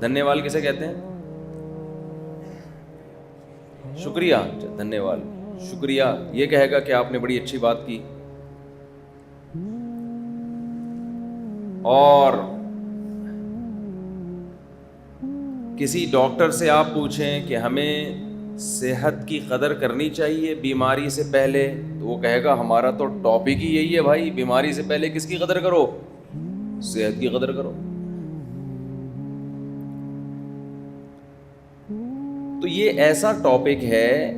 دھنیہ واد کسے کہتے ہیں؟ شکریہ. دھنیہ واد شکریہ یہ کہے گا کہ آپ نے بڑی اچھی بات کی. اور کسی ڈاکٹر سے آپ پوچھیں کہ ہمیں صحت کی قدر کرنی چاہیے بیماری سے پہلے، تو وہ کہے گا ہمارا تو ٹاپک ہی یہی ہے بھائی، بیماری سے پہلے کس کی قدر کرو؟ صحت کی قدر کرو. تو یہ ایسا ٹاپک ہے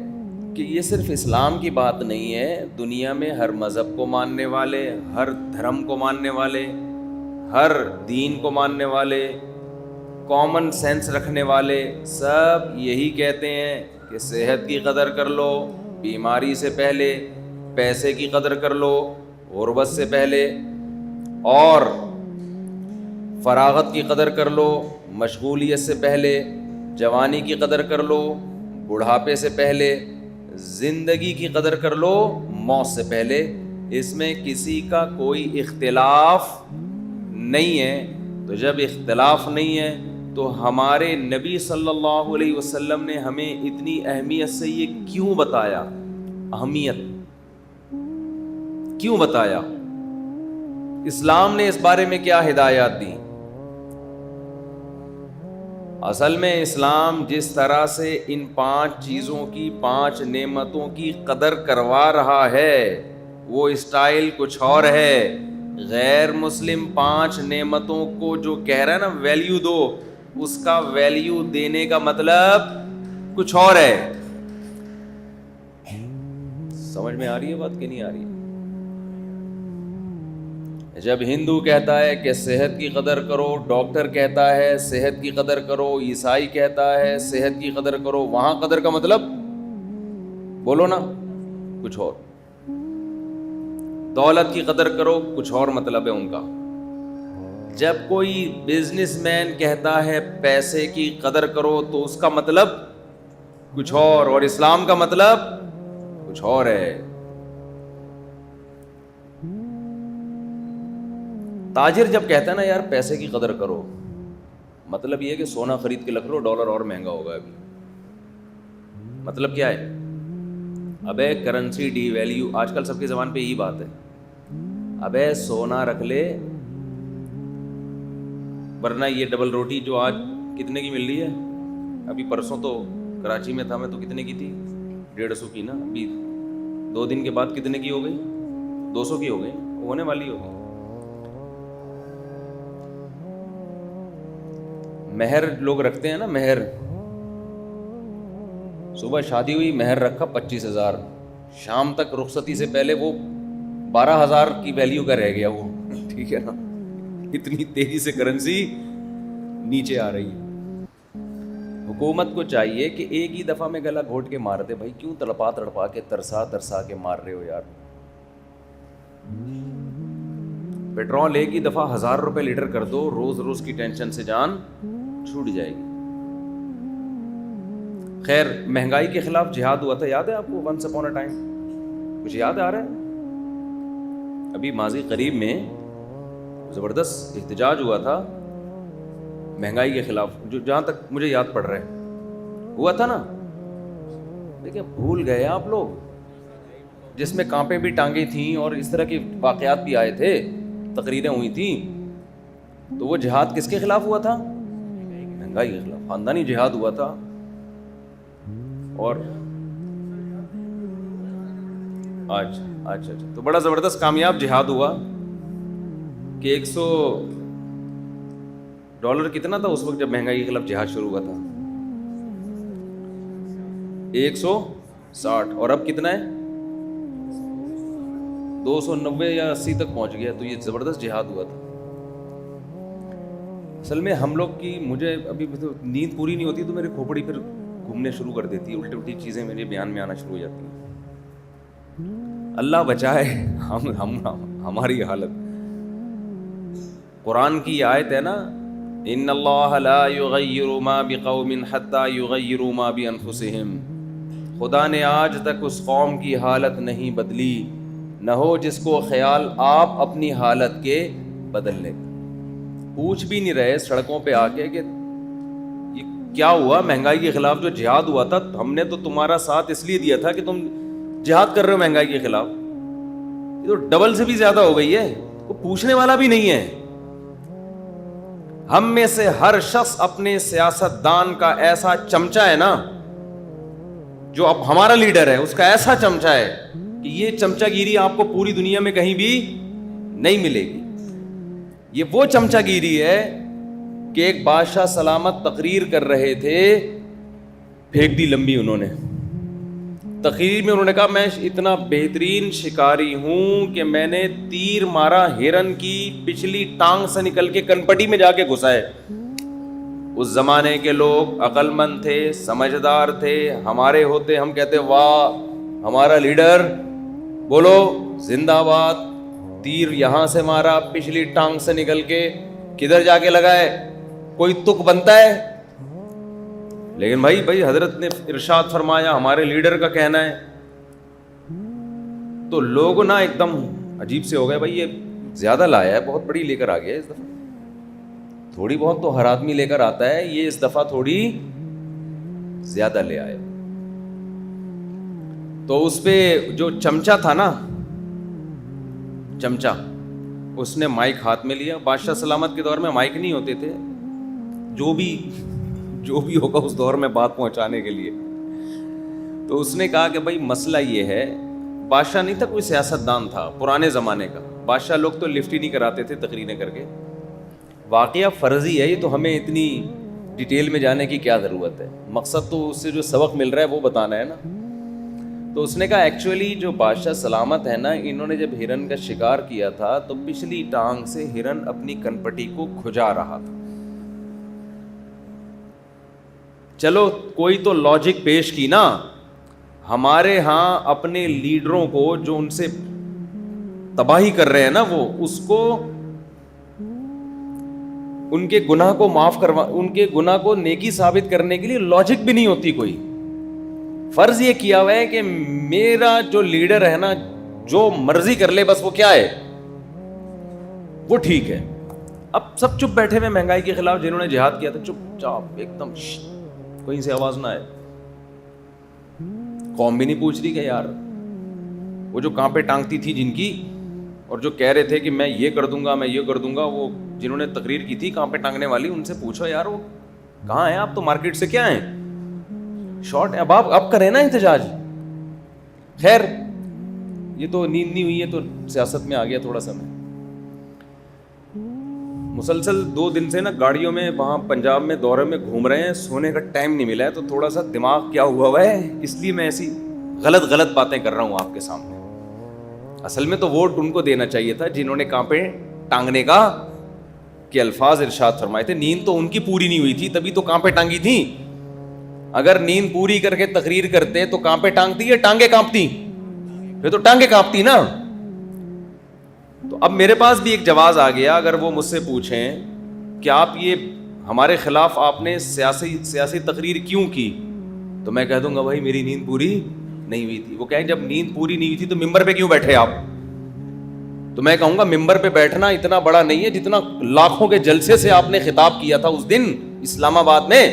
کہ یہ صرف اسلام کی بات نہیں ہے، دنیا میں ہر مذہب کو ماننے والے، ہر دھرم کو ماننے والے، ہر دین کو ماننے والے، کامن سینس رکھنے والے سب یہی کہتے ہیں کہ صحت کی قدر کر لو بیماری سے پہلے، پیسے کی قدر کر لو غربت سے پہلے، اور فراغت کی قدر کر لو مشغولیت سے پہلے، جوانی کی قدر کر لو بڑھاپے سے پہلے، زندگی کی قدر کر لو موت سے پہلے. اس میں کسی کا کوئی اختلاف نہیں ہے. تو جب اختلاف نہیں ہے تو ہمارے نبی صلی اللہ علیہ وسلم نے ہمیں اتنی اہمیت سے یہ کیوں بتایا؟ اہمیت کیوں بتایا؟ اسلام نے اس بارے میں کیا ہدایات دی؟ اصل میں اسلام جس طرح سے ان 5 چیزوں کی، 5 نعمتوں کی قدر کروا رہا ہے وہ اسٹائل کچھ اور ہے. غیر مسلم 5 نعمتوں کو جو کہہ رہا ہے نا ویلیو دو، اس کا ویلیو دینے کا مطلب کچھ اور ہے. سمجھ میں آ رہی ہے بات کہ نہیں آ رہی؟ جب ہندو کہتا ہے کہ صحت کی قدر کرو، ڈاکٹر کہتا ہے صحت کی قدر کرو، عیسائی کہتا ہے صحت کی قدر کرو، وہاں قدر کا مطلب بولو نا کچھ اور. دولت کی قدر کرو کچھ اور مطلب ہے ان کا. جب کوئی بزنس مین کہتا ہے پیسے کی قدر کرو تو اس کا مطلب کچھ اور اسلام کا مطلب کچھ اور ہے. تاجر جب کہتا ہے نا یار پیسے کی قدر کرو، مطلب یہ ہے کہ سونا خرید کے رکھ لو، ڈالر اور مہنگا ہوگا ابھی. مطلب کیا ہے؟ ابے کرنسی ڈی ویلیو، آج کل سب کی زبان پہ یہی بات ہے. ابے سونا رکھ لے، ورنہ یہ ڈبل روٹی جو آج کتنے کی مل رہی ہے؟ ابھی پرسوں تو کراچی میں تھا میں تو کتنے کی تھی؟ 150 کی نا. ابھی 2 دن کے بعد کتنے کی ہو گئی؟ 200 کی ہو گئی، ہونے والی ہوگی. مہر لوگ رکھتے ہیں نا، مہر صبح شادی ہوئی مہر رکھا 25,000، شام تک رخصتی سے پہلے وہ 12,000 کی ویلیو کا رہ گیا وہ. ٹھیک ہے نا، اتنی تیزی سے کرنسی نیچے آ رہی ہے. حکومت کو چاہیے کہ ایک ہی دفعہ میں گلا گھونٹ کے مار دے. بھائی کیوں تڑپا کے ترسا کے مار رہے ہو یار؟ پیٹرول ایک ہی دفعہ 1,000 روپے لیٹر کر دو، روز روز کی ٹینشن سے جان چھوٹ جائے گی. خیر، مہنگائی کے خلاف جہاد ہوا تھا، یاد ہے آپ کو؟ ونس اپون اے ٹائم، مجھے یاد آ رہا ہے ابھی ماضی قریب میں زبردست احتجاج ہوا تھا مہنگائی کے خلاف، جو جہاں تک مجھے یاد پڑ رہا ہے ہوا تھا نا. دیکھیں بھول گئے آپ لوگ، جس میں کانپیں بھی ٹانگیں تھیں اور اس طرح کے واقعات بھی آئے تھے، تقریریں ہوئی تھیں. تو وہ جہاد کس کے خلاف ہوا تھا؟ مہنگائی کے خلاف، خاندانی جہاد ہوا تھا. اور اچھا تو بڑا زبردست کامیاب جہاد ہوا کہ $100 کتنا تھا اس وقت جب مہنگائی کے خلاف جہاد شروع ہوا تھا؟ 160. اور اب کتنا ہے؟ 290 یا 80 تک پہنچ گیا. تو یہ زبردست جہاد ہوا تھا. اصل میں ہم لوگ کی، مجھے ابھی نیند پوری نہیں ہوتی تو میرے کھوپڑی پھر گھومنے شروع کر دیتی ہے، الٹی چیزیں میرے بیان میں آنا شروع ہو جاتی ہیں. اللہ بچائے ہماری حالت. قرآن کی آیت ہے نا، ان اللہ لا یغیر ما بقوم حتی یغیروا ما بانفسہم. خدا نے آج تک اس قوم کی حالت نہیں بدلی، نہ ہو جس کو خیال آپ اپنی حالت کے بدل لیں. پوچھ بھی نہیں رہے سڑکوں پہ آ کے کہ کیا ہوا؟ مہنگائی کے خلاف جو جہاد ہوا تھا، ہم نے تو تمہارا ساتھ اس لیے دیا تھا کہ تم جہاد کر رہے ہو مہنگائی کے خلاف، یہ تو ڈبل سے بھی زیادہ ہو گئی ہے، کوئی پوچھنے والا بھی نہیں ہے. ہم میں سے ہر شخص اپنے سیاست دان کا ایسا چمچہ ہے نا، جو اب ہمارا لیڈر ہے اس کا ایسا چمچہ ہے کہ یہ چمچہ گیری آپ کو پوری دنیا میں کہیں بھی نہیں ملے گی. یہ وہ چمچہ گیری ہے کہ ایک بادشاہ سلامت تقریر کر رہے تھے، پھینک دی لمبی انہوں نے. تقریر میں انہوں نے کہا میں اتنا بہترین شکاری ہوں کہ میں نے تیر مارا ہرن کی پچھلی ٹانگ سے نکل کے کنپٹی میں جا کے گھسا ہے. اس زمانے کے لوگ عقل مند تھے، سمجھدار تھے. ہمارے ہوتے ہم کہتے واہ ہمارا لیڈر، بولو زندہ باد، تیر یہاں سے مارا پچھلی ٹانگ سے نکل کے کدھر جا کے لگا ہے، کوئی تک بنتا ہے. لیکن بھائی حضرت نے ارشاد فرمایا، ہمارے لیڈر کا کہنا ہے، تو لوگ نا ایک دم عجیب سے ہو گئے. بھائی یہ زیادہ لایا ہے، بہت بڑی لے کر آ گیا اس دفعہ. تھوڑی بہت تو ہر آدمی لے کر آتا ہے، یہ اس دفعہ تھوڑی زیادہ لے آئے. تو اس پہ جو چمچہ تھا نا، چمچہ، اس نے مائک ہاتھ میں لیا. بادشاہ سلامت کے دور میں مائک نہیں ہوتے تھے، جو بھی ہوگا اس دور میں بات پہنچانے کے لیے. تو اس نے کہا کہ بھائی مسئلہ یہ ہے، بادشاہ نہیں تھا، کوئی سیاست دان تھا پرانے زمانے کا. بادشاہ لوگ تو لفٹ ہی نہیں کراتے تھے تقریریں کر کے. واقعہ فرضی ہے یہ، تو ہمیں اتنی ڈیٹیل میں جانے کی کیا ضرورت ہے، مقصد تو اس سے جو سبق مل رہا ہے وہ بتانا ہے نا. تو اس نے کہا ایکچولی جو بادشاہ سلامت ہے نا، انہوں نے جب ہرن کا شکار کیا تھا تو پچھلی ٹانگ سے ہرن اپنی کنپٹی کو کھجا رہا تھا. چلو کوئی تو لاجک پیش کی نا. ہمارے ہاں اپنے لیڈروں کو جو ان سے تباہی کر رہے ہیں نا، وہ اس کو ان کے گناہ کو معاف کروا، ان کے گناہ کو نیکی ثابت کرنے کے لیے لاجک بھی نہیں ہوتی کوئی. فرض یہ کیا ہوا ہے کہ میرا جو لیڈر ہے نا، جو مرضی کر لے بس وہ کیا ہے، وہ ٹھیک ہے. اب سب چپ بیٹھے ہوئے مہنگائی کے خلاف، جنہوں نے جہاد کیا تھا چپ چاپ ایک دم، کہیں سے آواز نہ آئے. قوم بھی نہیں پوچھ رہی کہ یار وہ جو کانپے ٹانگتی تھی جن کی، اور جو کہہ رہے تھے کہ میں یہ کر دوں گا میں یہ کر دوں گا، وہ جنہوں نے تقریر کی تھی کانپے ٹانگنے والی، ان سے پوچھو یار وہ کہاں ہیں آپ؟ تو مارکیٹ سے کیا ہیں، شارٹ ہیں. اب کریں نا احتجاج. خیر یہ تو نیند نہیں ہوئی ہے تو سیاست میں آ گیا تھوڑا سا. میں مسلسل 2 دن سے نا گاڑیوں میں وہاں پنجاب میں دورے میں گھوم رہے ہیں، سونے کا ٹائم نہیں ملا ہے، تو تھوڑا سا دماغ کیا ہوا ہے، اس لیے میں ایسی غلط باتیں کر رہا ہوں آپ کے سامنے. اصل میں تو ووٹ ان کو دینا چاہیے تھا جنہوں نے کانپے ٹانگنے کا کے الفاظ ارشاد فرمائے تھے. نیند تو ان کی پوری نہیں ہوئی تھی، تبھی تو کانپے ٹانگی تھی. اگر نیند پوری کر کے تقریر کرتے تو کانپے ٹانگتی یا ٹانگیں کانپتی؟ پھر تو ٹانگیں کانپتی نا. تو اب میرے پاس بھی ایک جواز آ گیا. اگر وہ مجھ سے پوچھیں کہ آپ یہ ہمارے خلاف آپ نے سیاسی تقریر کیوں کی، تو میں کہہ دوں گا بھائی میری نیند پوری نہیں ہوئی تھی. وہ کہیں جب نیند پوری نہیں ہوئی تھی تو ممبر پہ کیوں بیٹھے آپ؟ تو میں کہوں گا ممبر پہ بیٹھنا اتنا بڑا نہیں ہے جتنا لاکھوں کے جلسے سے آپ نے خطاب کیا تھا اس دن اسلام آباد میں.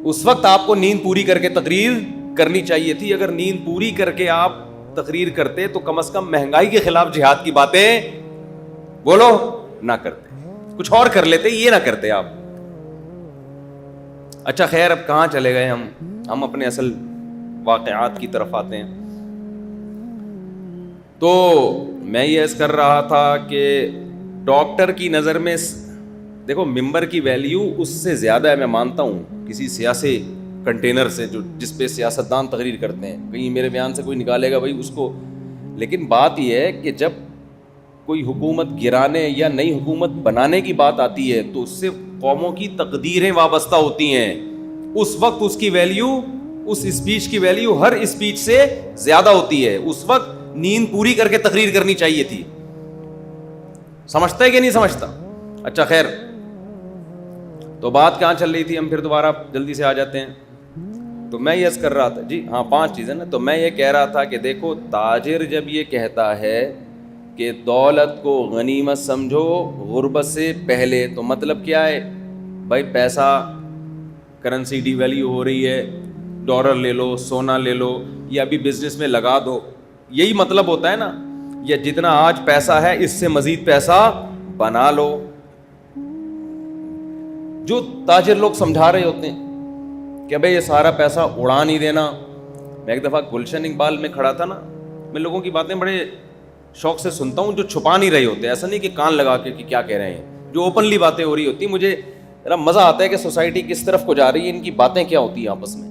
اس وقت آپ کو نیند پوری کر کے تقریر کرنی چاہیے تھی. اگر نیند پوری کر کے آپ تقریر کرتے تو کم از کم مہنگائی کے خلاف جہاد کی باتیں بولو نہ کرتے، کچھ اور کر لیتے، یہ نہ کرتے آپ. اچھا خیر اب کہاں چلے گئے ہم اپنے اصل واقعات کی طرف آتے ہیں. تو میں یہ عرض کر رہا تھا کہ ڈاکٹر کی نظر میں دیکھو ممبر کی ویلیو اس سے زیادہ ہے، میں مانتا ہوں، کسی سیاسی کنٹینر سے جس پہ سیاستدان تقریر کرتے ہیں. کہیں میرے بیان سے کوئی نکالے گا بھائی اس کو. لیکن بات یہ ہے کہ جب کوئی حکومت گرانے یا نئی حکومت بنانے کی بات آتی ہے تو اس سے قوموں کی تقدیریں وابستہ ہوتی ہیں. اس وقت اس کی ویلیو، اس اسپیچ کی ویلیو ہر اسپیچ سے زیادہ ہوتی ہے. اس وقت نیند پوری کر کے تقریر کرنی چاہیے تھی. سمجھتا ہے کہ نہیں سمجھتا؟ اچھا خیر تو بات کہاں چل رہی تھی، ہم پھر دوبارہ جلدی سے آ جاتے ہیں. تو میں یہ عرض کر رہا تھا جی ہاں 5 چیزیں نا. تو میں یہ کہہ رہا تھا کہ دیکھو تاجر جب یہ کہتا ہے کہ دولت کو غنیمت سمجھو غربت سے پہلے، تو مطلب کیا ہے بھائی؟ پیسہ کرنسی ڈی ویلیو ہو رہی ہے, ڈالر لے لو, سونا لے لو, یا ابھی بزنس میں لگا دو. یہی مطلب ہوتا ہے نا, یا جتنا آج پیسہ ہے اس سے مزید پیسہ بنا لو. جو تاجر لوگ سمجھا رہے ہوتے ہیں کہ بھئی یہ سارا پیسہ اڑا نہیں دینا. میں ایک دفعہ گلشن اقبال میں کھڑا تھا نا, میں لوگوں کی باتیں بڑے شوق سے سنتا ہوں جو چھپا نہیں رہے ہوتے, ایسا نہیں کہ کان لگا کے کہ کیا کہہ رہے ہیں, جو اوپنلی باتیں ہو رہی ہوتی. مجھے ذرا مزہ آتا ہے کہ سوسائٹی کس طرف کو جا رہی ہے, ان کی باتیں کیا ہوتی ہیں آپس میں.